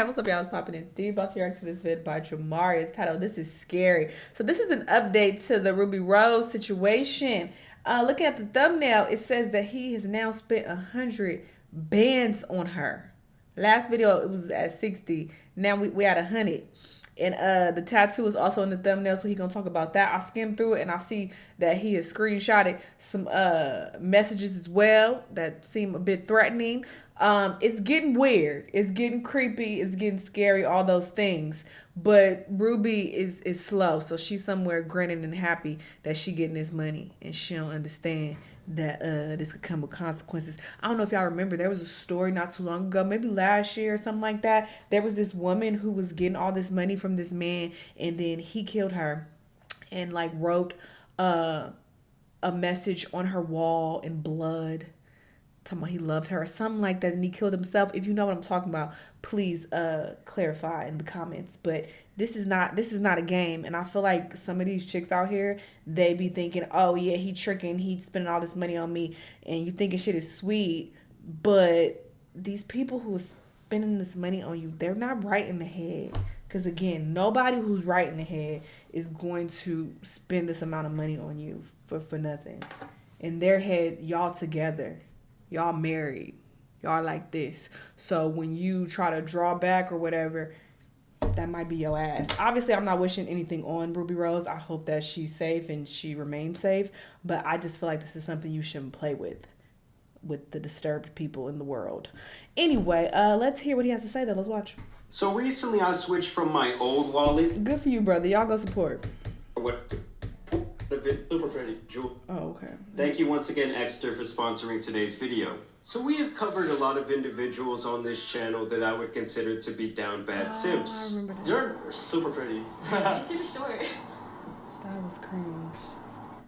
What's up, y'all? It's popping in. Steve about to react to this vid by Jamari. It's titled "This is Scary." So this is an update to the Ruby Rose situation. Looking at the thumbnail, it says that he has now spent 100 bands on her. Last video it was at 60. Now we at 100. And the tattoo is also in the thumbnail, so he's gonna talk about that. I skimmed through it and I see that he has screenshotted some messages as well that seem a bit threatening. It's getting weird, it's getting creepy, it's getting scary, all those things. But Ruby is slow, so she's somewhere grinning and happy that she getting this money, and she don't understand that this could come with consequences. I don't know if y'all remember, there was a story not too long ago, maybe last year or something like that. There was this woman who was getting all this money from this man, and then he killed her and like wrote a message on her wall in blood talking about he loved her or something like that, and he killed himself. If you know what I'm talking about, please clarify in the comments. But this is not a game, and I feel like some of these chicks out here, they be thinking, oh yeah, he tricking, he spending all this money on me, and you thinking shit is sweet. But these people who are spending this money on you, they're not right in the head. Because again, nobody who's right in the head is going to spend this amount of money on you for nothing. In their head, y'all together. Y'all married. Y'all like this. So when you try to draw back or whatever, that might be your ass. Obviously, I'm not wishing anything on Ruby Rose. I hope that she's safe and she remains safe. But I just feel like this is something you shouldn't play with the disturbed people in the world. Anyway, let's hear what he has to say, though. Let's watch. So recently, I switched from my old wallet. Good for you, brother. Y'all go support. What? Super pretty, Jewel. Oh, okay. Thank you once again, Exter, for sponsoring today's video. So we have covered a lot of individuals on this channel that I would consider to be down bad simps. I remember that. You're super pretty. You're super short. That was cringe.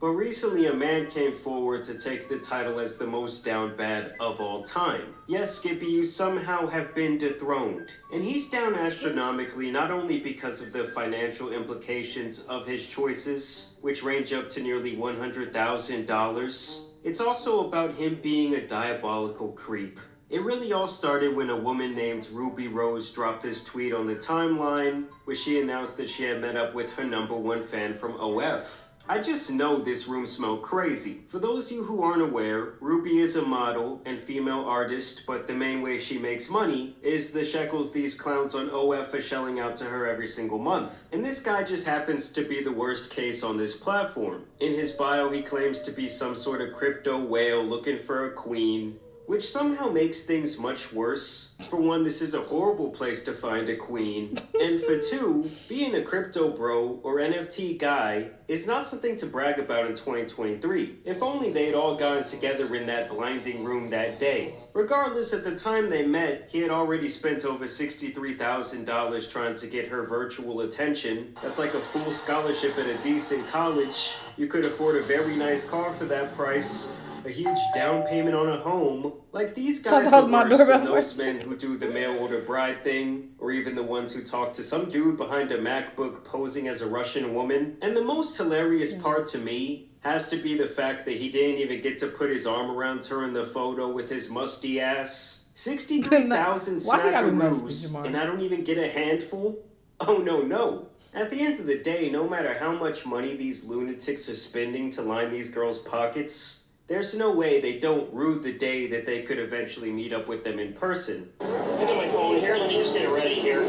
But recently a man came forward to take the title as the most down bad of all time. Yes, Skippy, you somehow have been dethroned. And he's down astronomically not only because of the financial implications of his choices, which range up to nearly $100,000. It's also about him being a diabolical creep. It really all started when a woman named Ruby Rose dropped this tweet on the timeline, where she announced that she had met up with her #1 fan from OF. I just know this room smelled crazy. For those of you who aren't aware, Ruby is a model and female artist, but the main way she makes money is the shekels these clowns on OF are shelling out to her every single month. And this guy just happens to be the worst case on this platform. In his bio, he claims to be some sort of crypto whale looking for a queen, which somehow makes things much worse. For one, this is a horrible place to find a queen. And for two, being a crypto bro or NFT guy is not something to brag about in 2023. If only they'd all gotten together in that blinding room that day. Regardless, at the time they met, he had already spent over $63,000 trying to get her virtual attention. That's like a full scholarship at a decent college. You could afford a very nice car for that price. A huge down payment on a home. Like, these guys are worse than those men who do the mail order bride thing, or even the ones who talk to some dude behind a MacBook posing as a Russian woman. And the most hilarious part to me has to be the fact that he didn't even get to put his arm around her in the photo with his musty ass. 63,000 snackaroos, and I don't even get a handful? Oh no. At the end of the day, no matter how much money these lunatics are spending to line these girls' pockets, there's no way they don't rue the day that they could eventually meet up with them in person. I got my phone here. Let me just get it ready here.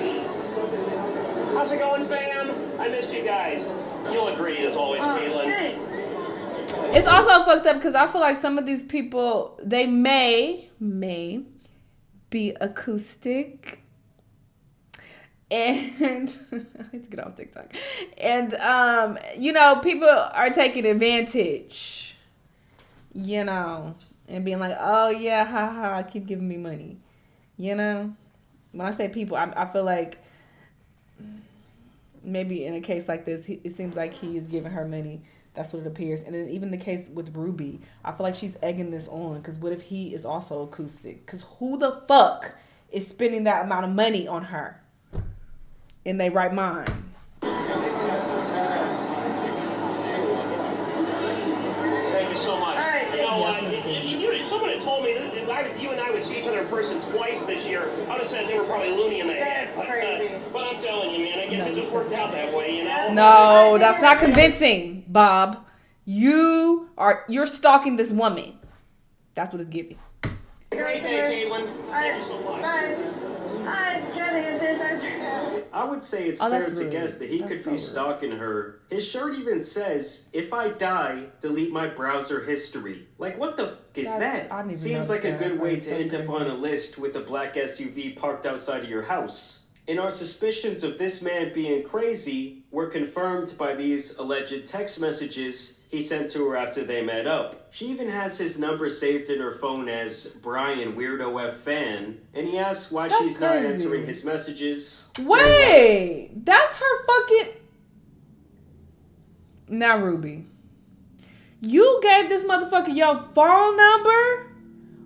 How's it going, fam? I missed you guys. You'll agree, as always, Caitlin. Thanks. It's also fucked up because I feel like some of these people, they may be acoustic. And let's get off TikTok. And people are taking advantage. And being like, oh yeah, haha, keep giving me money. When I say people, I feel like maybe in a case like this, it seems like he is giving her money. That's what it appears. And then even the case with Ruby, I feel like she's egging this on. Because what if he is also acoustic? Because who the fuck is spending that amount of money on her in their right mind? Thank you so much. All right, Someone had told me that you and I would see each other in person twice this year, I would have said they were probably loony in the head. But I'm telling you, man, I guess it just worked out that way, you know? No, that's not convincing, Bob. You're stalking this woman. That's what it's giving. Great day, Caitlin. Thank you so much. Bye. I would say it's Oh, fair that's to rude. guess that he That's could so be rude. stalking her. His shirt even says, "If I die, delete my browser history." Like, what the f*** is I that? didn't even Seems notice like a that. good way That's to end up crazy. on a list with a black SUV parked outside of your house. And our suspicions of this man being crazy were confirmed by these alleged text messages he sent to her after they met up. She even has his number saved in her phone as Brian Weirdo F Fan, and he asks why That's she's not crazy. answering his messages. saying Wait, that's her fucking. Now, Ruby, you gave this motherfucker your phone number?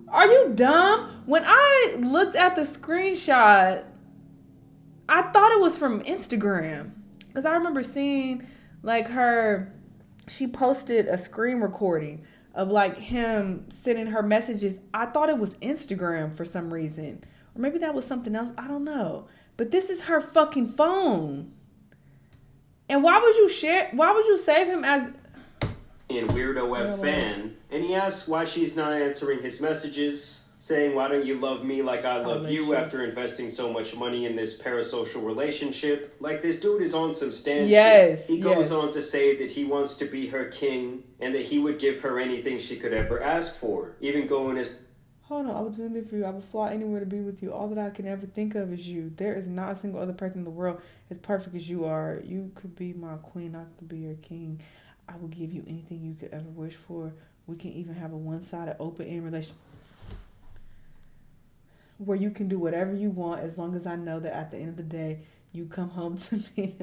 Are you dumb? When I looked at the screenshot, I thought it was from Instagram. Because I remember seeing, like, she posted a screen recording of, like, him sending her messages. I thought it was Instagram for some reason. Or maybe that was something else. I don't know. But this is her fucking phone. And why would you save him as... and Weirdo F Fan, and he asks why she's not answering his messages, saying, "Why don't you love me like I love you after investing so much money in this parasocial relationship?" Like, this dude is on some stand Yes, shit. He goes yes. on to say that he wants to be her king and that he would give her anything she could ever ask for, even going as... Hold on, I would do anything for you. I would fly anywhere to be with you. All that I can ever think of is you. There is not a single other person in the world as perfect as you are. You could be my queen. I could be your king. I will give you anything you could ever wish for. We can even have a one-sided open-end relationship where you can do whatever you want as long as I know that at the end of the day, you come home to me.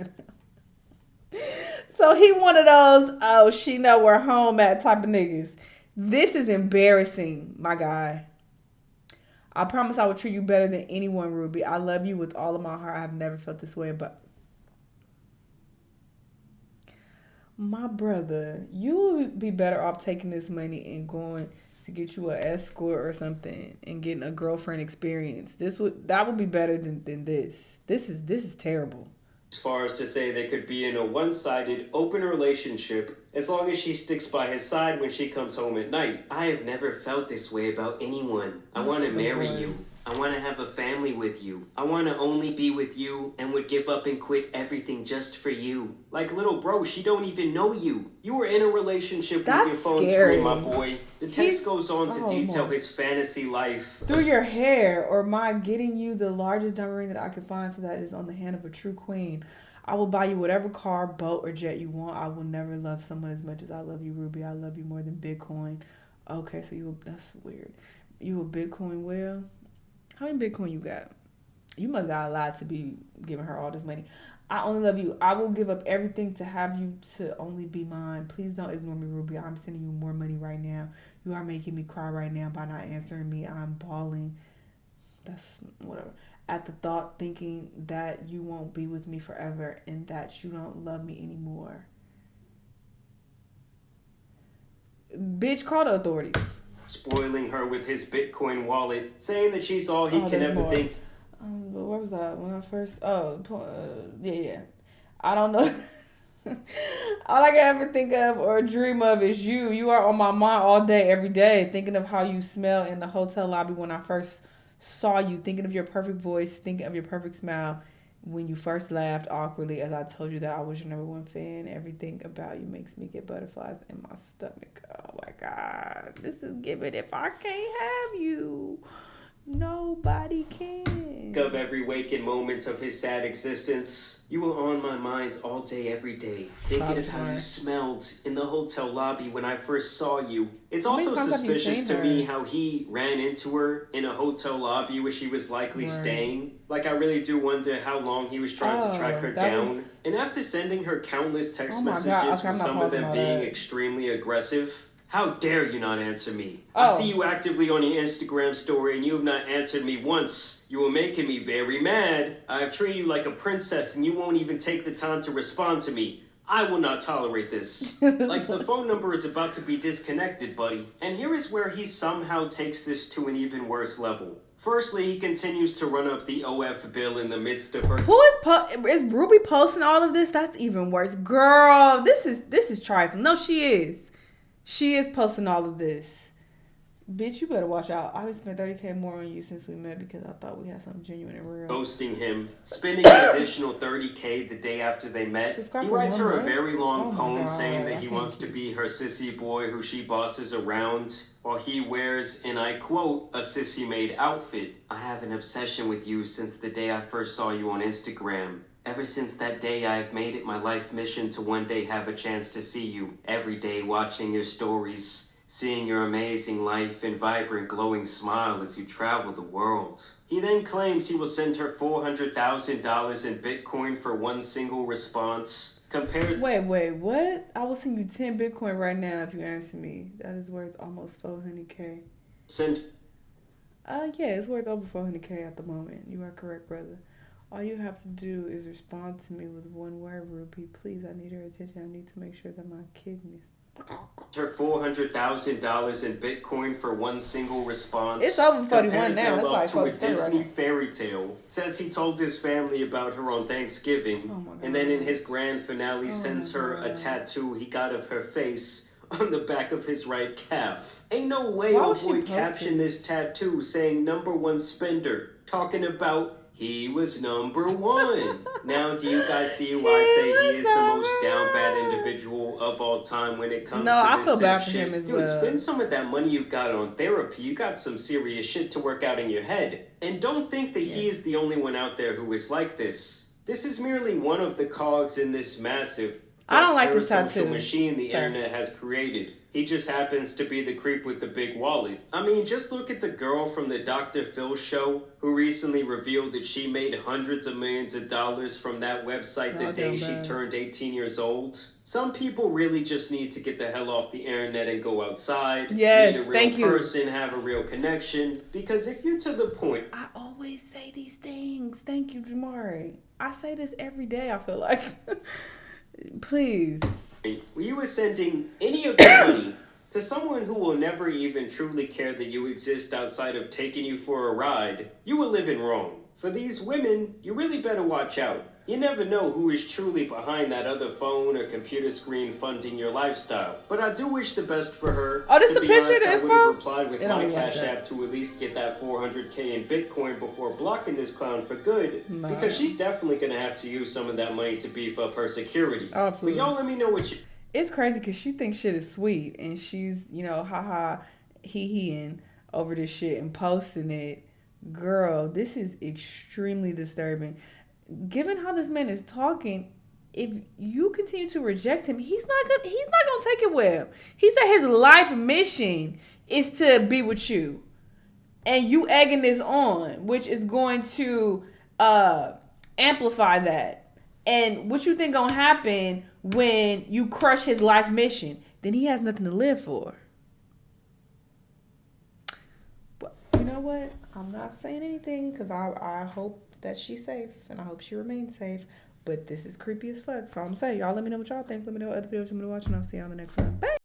So he one of those, oh, she know where home at type of niggas. This is embarrassing, my guy. I promise I will treat you better than anyone, Ruby. I love you with all of my heart. I've never felt this way, but my brother, you would be better off taking this money and going to get you an escort or something and getting a girlfriend experience. That would be better than this. This is terrible. As far as to say they could be in a one-sided, open relationship as long as she sticks by his side when she comes home at night. I have never felt this way about anyone. I want to marry you. I want to have a family with you. I want to only be with you and would give up and quit everything just for you. Like, little bro, she don't even know you. You were in a relationship with your phone screen, my boy. The text goes on to detail his fantasy life. Through your hair, or my getting you the largest diamond ring that I can find so that is on the hand of a true queen. I will buy you whatever car, boat, or jet you want. I will never love someone as much as I love you, Ruby. I love you more than Bitcoin. Okay, so that's weird. You a Bitcoin whale? How many Bitcoin you got? You must got a lot to be giving her all this money. I only love you. I will give up everything to have you to only be mine. Please don't ignore me, Ruby. I'm sending you more money right now. You are making me cry right now by not answering me. I'm bawling. That's whatever. At the thought, thinking that you won't be with me forever and that you don't love me anymore. Bitch, call the authorities. Spoiling her with his Bitcoin wallet, saying that she's all he can ever think. Where was I when I first? Yeah. I don't know. All I can ever think of or dream of is you. You are on my mind all day, every day, thinking of how you smell in the hotel lobby when I first saw you, thinking of your perfect voice, thinking of your perfect smile when you first laughed awkwardly as I told you that I was your number one fan. Everything about you makes me get butterflies in my stomach. Oh my God. This is giving if I can't have you. Nobody can. Of every waking moment of his sad existence, you were on my mind all day, every day, thinking of how you smelled in the hotel lobby when I first saw you. It's also suspicious to me how he ran into her in a hotel lobby where she was likely staying. Like, I really do wonder how long he was trying to track her down. And after sending her countless text messages, with some of them being extremely aggressive, how dare you not answer me? I see you actively on your Instagram story and you have not answered me once. You are making me very mad. I have treated you like a princess and you won't even take the time to respond to me. I will not tolerate this. Like the phone number is about to be disconnected, buddy. And here is where he somehow takes this to an even worse level. Firstly, he continues to run up the OF bill in the midst of her. Who is Ruby posting all of this? That's even worse, girl. This is trifling. No, she is. She is posting all of this. Bitch, you better watch out. I spent $30K more on you since we met because I thought we had something genuine and real. Ghosting him, spending an additional $30K the day after they met. He writes her a very long poem saying that he wants to be her sissy boy who she bosses around while he wears, and I quote, a sissy-made outfit. I have an obsession with you since the day I first saw you on Instagram. Ever since that day, I have made it my life mission to one day have a chance to see you. Every day watching your stories, seeing your amazing life and vibrant, glowing smile as you travel the world. He then claims he will send her $400,000 in Bitcoin for one single response. Wait, what? I will send you 10 Bitcoin right now if you answer me. That is worth almost $400K. Yeah, it's worth over $400K at the moment. You are correct, brother. All you have to do is respond to me with one word, Ruby. Please, I need your attention. I need to make sure that my kidneys. Her $400,000 in Bitcoin for one single response. It's over 41 now. It's like to a Disney fairy tale. Says he told his family about her on Thanksgiving, and then in his grand finale sends her a tattoo he got of her face on the back of his right calf. Ain't no way old boy captioned this tattoo saying #1 spender, talking about he was #1. Now, do you guys see why I say he is the most down bad individual of all time when it comes to this I feel bad for shit? him as Dude, well. spend some of that money you got on therapy. You got some serious shit to work out in your head. And don't think that he is the only one out there who is like this. This is merely one of the cogs in this massive I don't like this tattoo machine the internet has created. He just happens to be the creep with the big wallet. I mean, just look at the girl from the Dr. Phil show who recently revealed that she made hundreds of millions of dollars from that website the day she turned 18 years old. Some people really just need to get the hell off the internet and go outside. Yes, meet a real thank you. person, have a real connection. Because if you're to the point... I always say these things. Thank you, Jamari. I say this every day, I feel like. Please. You are sending any of your money to someone who will never even truly care that you exist outside of taking you for a ride, you are living wrong. For these women, you really better watch out. You never know who is truly behind that other phone or computer screen funding your lifestyle. But I do wish the best for her. Oh, this to the be picture honest, of I this, would have bro? replied with my Cash App to at least get that $400K in Bitcoin before blocking this clown for good. No. Because she's definitely going to have to use some of that money to beef up her security. Absolutely. But y'all let me know what you... It's crazy because she thinks shit is sweet and she's, haha, he-heing over this shit and posting it. Girl, this is extremely disturbing. Given how this man is talking, if you continue to reject him, he's not gonna take it well. He said his life mission is to be with you. And you egging this on, which is going to amplify that. And what you think gonna happen when you crush his life mission? Then he has nothing to live for. But you know what? I'm not saying anything because I hope that she's safe and I hope she remains safe. But this is creepy as fuck. So I'm saying, y'all let me know what y'all think. Let me know what other videos you want me to watch and I'll see you on the next one. Bye.